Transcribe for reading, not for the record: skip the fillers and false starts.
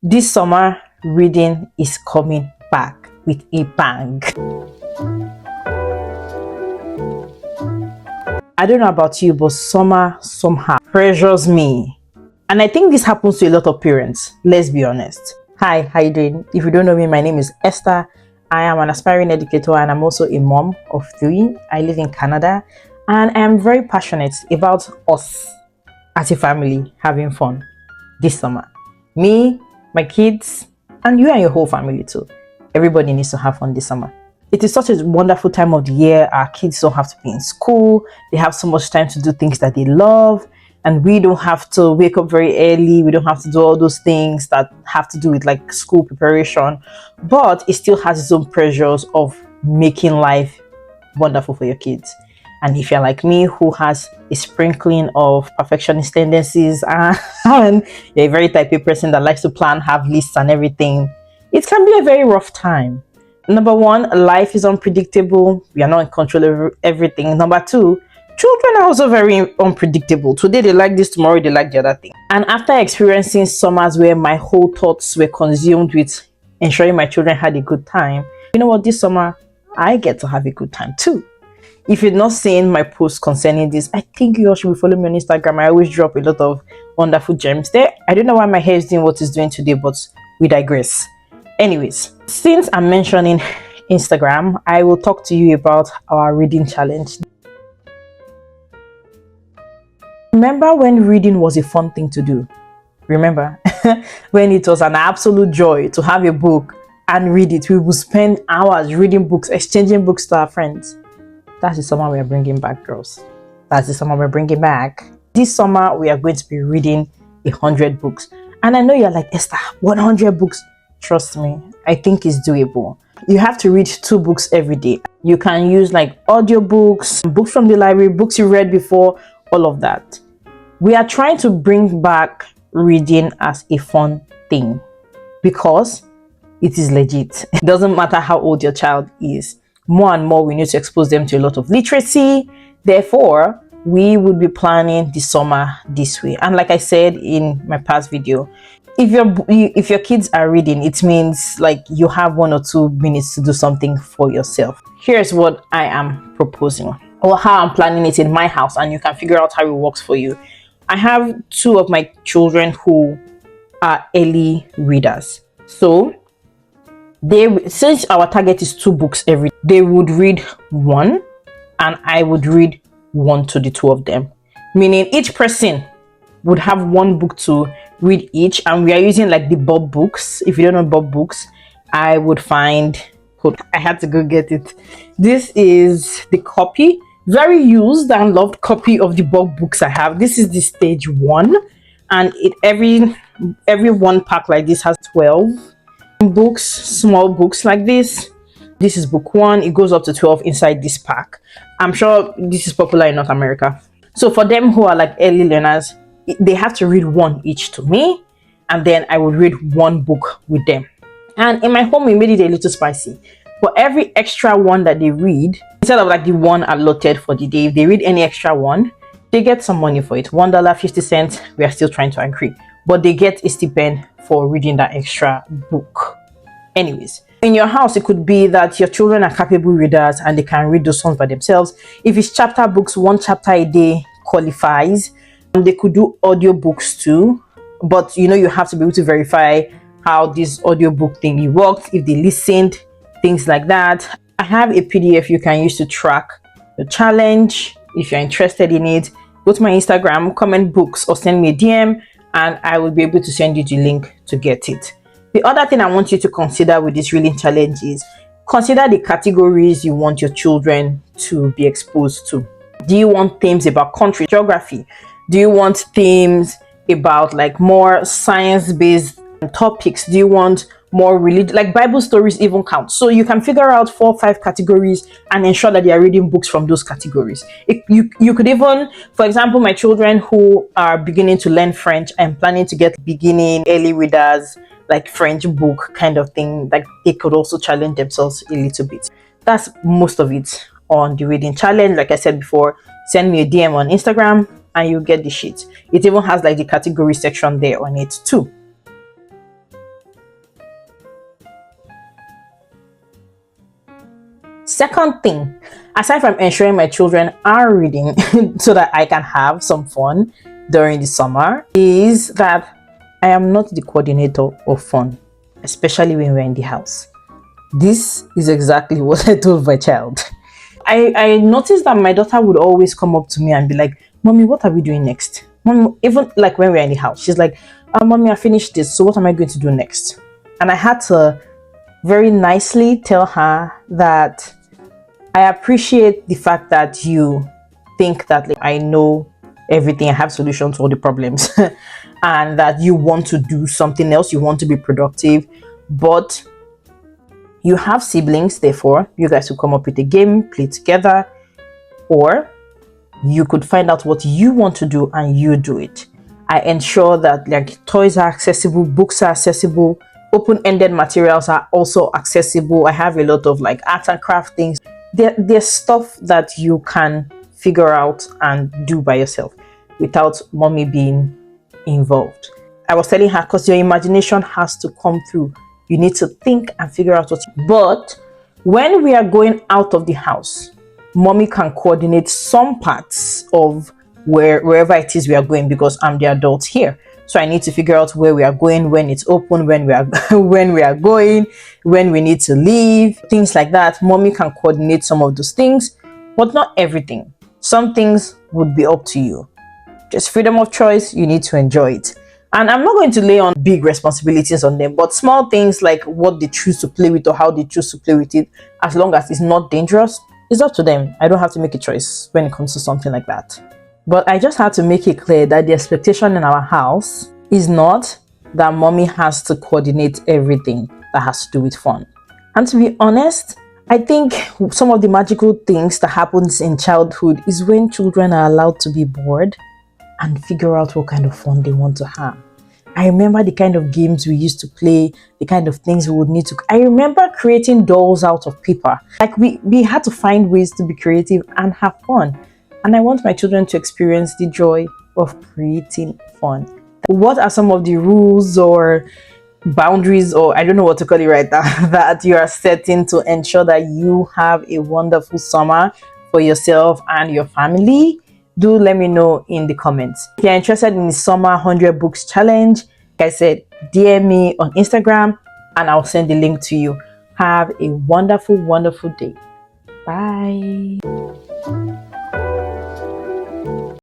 This summer, reading is coming back with a bang. I don't know about you, but summer somehow pressures me. And I think this happens to a lot of parents, let's be honest. Hi, how you doing? If you don't know me, my name is Esther. I am an aspiring educator and I'm also a mom of 3. I live in Canada and I am very passionate about us as a family having fun this summer. Me, my kids, and you and your whole family too. Everybody needs to have fun this summer. It is such a wonderful time of the year. Our kids don't have to be in school. They have so much time to do things that they love. And we don't have to wake up very early. We don't have to do all those things that have to do with like school preparation. But it still has its own pressures of making life wonderful for your kids. And if you're like me, who has a sprinkling of perfectionist tendencies and you're a very type A person that likes to plan, have lists and everything, it can be a very rough time. Number 1, life is unpredictable. We are not in control of everything. Number 2, children are also very unpredictable. Today they like this, tomorrow they like the other thing. And after experiencing summers where my whole thoughts were consumed with ensuring my children had a good time, you know what, this summer I get to have a good time too. If you're not seeing my posts concerning this, I think you all should be following me on Instagram. I always drop a lot of wonderful gems there. I don't know why my hair is doing what it's doing today, but we digress. Anyways, since I'm mentioning Instagram, I will talk to you about our reading challenge. Remember when reading was a fun thing to do? Remember when it was an absolute joy to have a book and read it? We would spend hours reading books, exchanging books to our friends. That's the summer we are bringing back, girls. That's the summer we're bringing back. This summer, we are going to be reading 100 books. And I know you're like, Esther, 100 books. Trust me, I think it's doable. You have to read 2 books every day. You can use like audiobooks, books from the library, books you read before, all of that. We are trying to bring back reading as a fun thing because it is legit. It doesn't matter how old your child is. More and more, we need to expose them to a lot of literacy. Therefore, we would be planning the summer this way. And like I said in my past video, if your kids are reading, it means like you have 1 or 2 minutes to do something for yourself. Here's what I am proposing, or how I'm planning it in my house, and you can figure out how it works for you. I have 2 of my children who are early readers. So since our target is 2 books every day, they would read 1 and I would read 1 to the 2 of them. Meaning each person would have 1 book to read each, and we are using like the Bob books. If you don't know Bob books, I would find, I had to go get it. This is the copy, very used and loved copy of the Bob books I have. This is the stage 1, and every 1 pack like this has 12 books, small books like this. This is book 1. It goes up to 12 inside this pack. I'm sure this is popular in North America. So for them who are like early learners, they have to read 1 each to me, and then I would read 1 book with them. And in my home, we made it a little spicy. For every extra 1 that they read, instead of like the 1 allotted for the day, if they read any extra 1, they get some money for it. $1.50. We are still trying to agree, but they get a stipend for reading that extra book. Anyways, in your house, it could be that your children are capable readers and they can read those songs by themselves. If it's chapter books, 1 chapter a day qualifies. They could do audiobooks too, but you know, you have to be able to verify how this audiobook thingy worked, if they listened, things like that. I have a PDF you can use to track the challenge. If you're interested in it, go to my Instagram, comment books, or send me a DM, and I will be able to send you the link to get it. The other thing I want you to consider with this reading challenge is consider the categories you want your children to be exposed to. Do you want themes about country, geography? Do you want themes about like more science-based topics? Do you want more religion, like Bible stories even count? So you can figure out 4 or 5 categories and ensure that they are reading books from those categories. You could even, for example, my children who are beginning to learn French, I'm planning to get beginning early readers, like French book kind of thing, like they could also challenge themselves a little bit. That's most of it on the reading challenge. Like I said before, send me a DM on Instagram and you get the sheet. It even has like the category section there on it too. Second thing, aside from ensuring my children are reading so that I can have some fun during the summer, is that I am not the coordinator of fun, especially when we're in the house. This is exactly what I told my child. I noticed that my daughter would always come up to me and be like, Mommy, what are we doing next? Mommy, even like when we're in the house, she's like, Mommy, I finished this, so what am I going to do next? And I had to very nicely tell her that I appreciate the fact that you think that like, I know everything, I have solutions to all the problems, and that you want to do something else, you want to be productive, but you have siblings, therefore, you guys will come up with a game, play together, or you could find out what you want to do and you do it. I ensure that like toys are accessible, books are accessible, open-ended materials are also accessible. I have a lot of like art and craft things. There's stuff that you can figure out and do by yourself without mommy being involved. I was telling her, because your imagination has to come through. You need to think and figure out what. But when we are going out of the house, mommy can coordinate some parts of wherever it is we are going, because I'm the adult here. So I need to figure out where we are going, when it's open, when we are when we are going, when we need to leave, things like that. Mommy can coordinate some of those things, but not everything. Some things would be up to you. Just freedom of choice, you need to enjoy it. And I'm not going to lay on big responsibilities on them, but small things like what they choose to play with or how they choose to play with it, as long as it's not dangerous, it's up to them. I don't have to make a choice when it comes to something like that. But I just had to make it clear that the expectation in our house is not that mommy has to coordinate everything that has to do with fun. And to be honest, I think some of the magical things that happens in childhood is when children are allowed to be bored and figure out what kind of fun they want to have. I remember the kind of games we used to play, the kind of things we would need to. I remember creating dolls out of paper. Like we had to find ways to be creative and have fun. And I want my children to experience the joy of creating fun. What are some of the rules or boundaries, or I don't know what to call it right now, that you are setting to ensure that you have a wonderful summer for yourself and your family? Do let me know in the comments. If you're interested in the summer 100 books challenge, like I said, DM me on Instagram and I'll send the link to you. Have a wonderful, wonderful day. Bye.